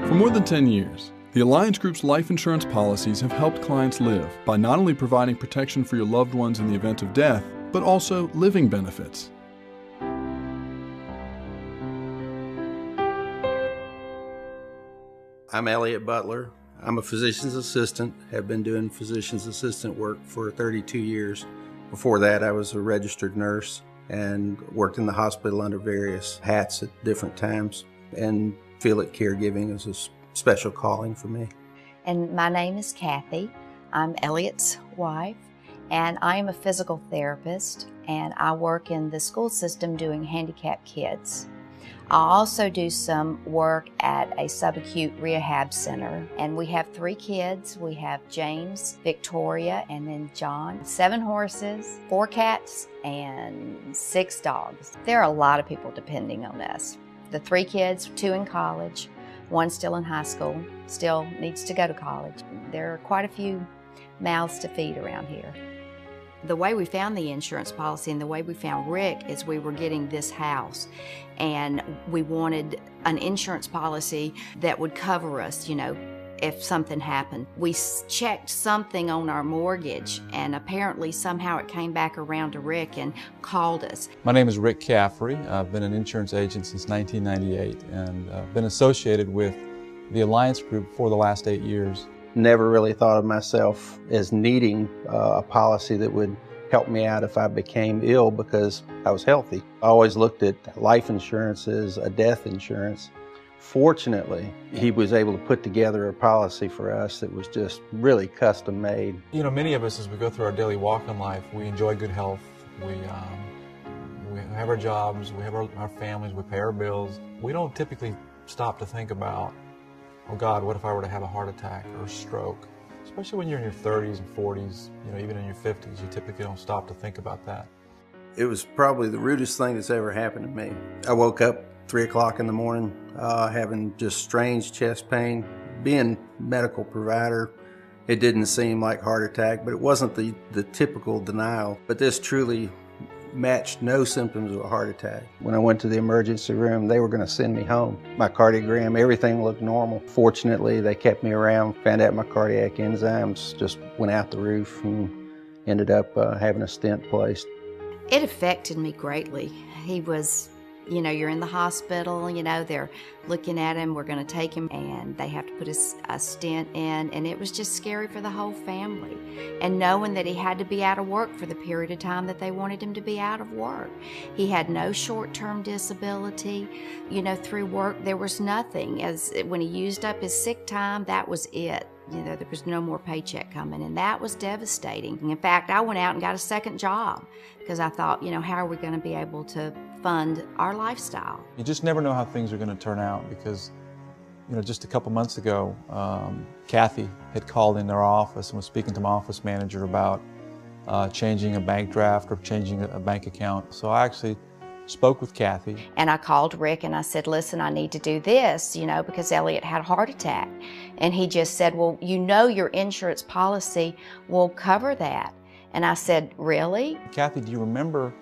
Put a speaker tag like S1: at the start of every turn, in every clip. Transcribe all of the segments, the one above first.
S1: For more than 10 years, the Alliance Group's life insurance policies have helped clients live by not only providing protection for your loved ones in the event of death, but also living benefits.
S2: I'm Elliott Butler. I'm a physician's assistant, have been doing physician's assistant work for 32 years. Before that, I was a registered nurse and worked in the hospital under various hats at different times, and feel that caregiving is a special calling for me.
S3: And my name is Kathy. I'm Elliott's wife, and I am a physical therapist, and I work in the school system doing handicapped kids. I also do some work at a subacute rehab center, and we have 3 kids. We have James, Victoria, and then John. 7 horses, 4 cats, and 6 dogs. There are a lot of people depending on us. The 3 kids, 2 in college, 1 still in high school, still needs to go to college. There are quite a few mouths to feed around here. The way we found the insurance policy and the way we found Rick is we were getting this house, and we wanted an insurance policy that would cover us, if something happened. We checked something on our mortgage, and apparently somehow it came back around to Rick and called us.
S4: My name is Rick Caffrey. I've been an insurance agent since 1998 and been associated with the Alliance Group for the last 8 years.
S2: Never really thought of myself as needing a policy that would help me out if I became ill because I was healthy. I always looked at life insurance as a death insurance. Fortunately, he was able to put together a policy for us that was just really custom made.
S4: Many of us, as we go through our daily walk in life, we enjoy good health. We have our jobs, we have our families, we pay our bills. We don't typically stop to think about, oh God, what if I were to have a heart attack or a stroke? Especially when you're in your 30s and 40s, even in your 50s, you typically don't stop to think about that.
S2: It was probably the rudest thing that's ever happened to me. I woke up 3 o'clock in the morning having just strange chest pain. Being a medical provider, it didn't seem like heart attack, but it wasn't the typical denial. But this truly matched no symptoms of a heart attack. When I went to the emergency room, they were going to send me home. My cardiogram, everything looked normal. Fortunately, they kept me around, found out my cardiac enzymes just went out the roof, and ended up having a stent placed.
S3: It affected me greatly. He was, you're in the hospital, they're looking at him, we're going to take him, and they have to put a stent in, and it was just scary for the whole family. And knowing that he had to be out of work for the period of time that they wanted him to be out of work. He had no short-term disability, through work there was nothing. When he used up his sick time, that was it. There was no more paycheck coming, and that was devastating. In fact, I went out and got a second job because I thought, how are we going to be able to fund our lifestyle?
S4: You just never know how things are going to turn out because, just a couple months ago, Kathy had called in our office and was speaking to my office manager about changing a bank draft or changing a bank account. So I actually spoke with Kathy.
S3: And I called Rick and I said, listen, I need to do this, because Elliott had a heart attack. And he just said, well, your insurance policy will cover that. And I said, really?
S4: Kathy, do you remember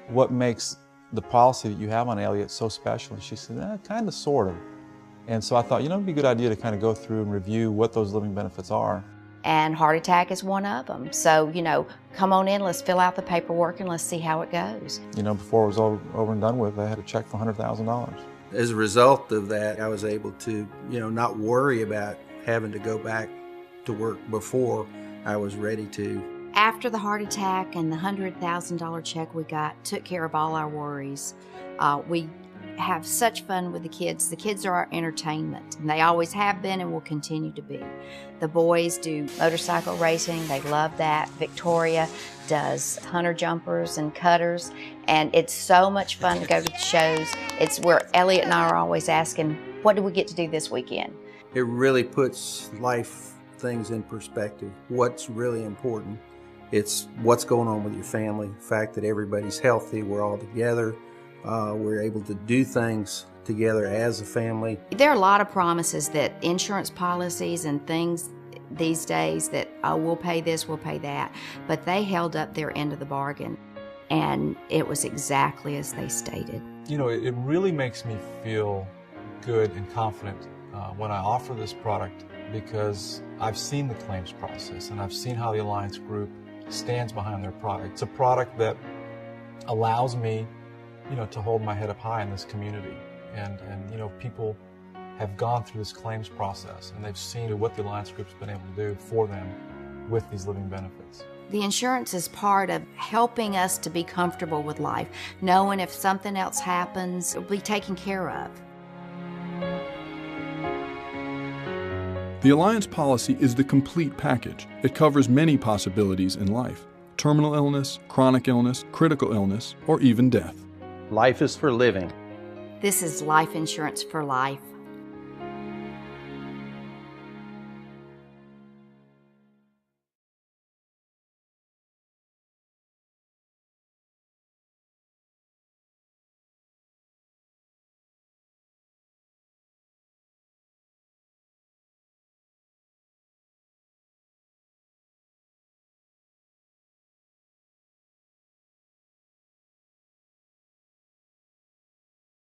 S4: what makes the policy that you have on Elliott so special? And she said, kind of, sort of. And so I thought, it'd be a good idea to kind of go through and review what those living benefits are.
S3: And heart attack is one of them. So, come on in, let's fill out the paperwork and let's see how it goes.
S4: Before it was over and done with, I had a check for $100,000.
S2: As a result of that, I was able to, not worry about having to go back to work before I was ready to.
S3: After the heart attack and the $100,000 check we got took care of all our worries. We have such fun with the kids. The kids are our entertainment, and they always have been and will continue to be. The boys do motorcycle racing. They love that. Victoria does hunter jumpers and cutters, and it's so much fun to go to the shows. It's where Elliott and I are always asking, what do we get to do this weekend?
S2: It really puts life things in perspective. What's really important? It's what's going on with your family, the fact that everybody's healthy, we're all together, we're able to do things together as a family.
S3: There are a lot of promises that insurance policies and things these days that, oh, we'll pay this, we'll pay that, but they held up their end of the bargain, and it was exactly as they stated.
S4: It really makes me feel good and confident when I offer this product, because I've seen the claims process and I've seen how the Alliance Group stands behind their product. It's a product that allows me, to hold my head up high in this community. And people have gone through this claims process and they've seen what the Alliance Group's been able to do for them with these living benefits.
S3: The insurance is part of helping us to be comfortable with life, knowing if something else happens, it'll be taken care of.
S1: The Alliance policy is the complete package. It covers many possibilities in life: terminal illness, chronic illness, critical illness, or even death.
S2: Life is for living.
S3: This is life insurance for life.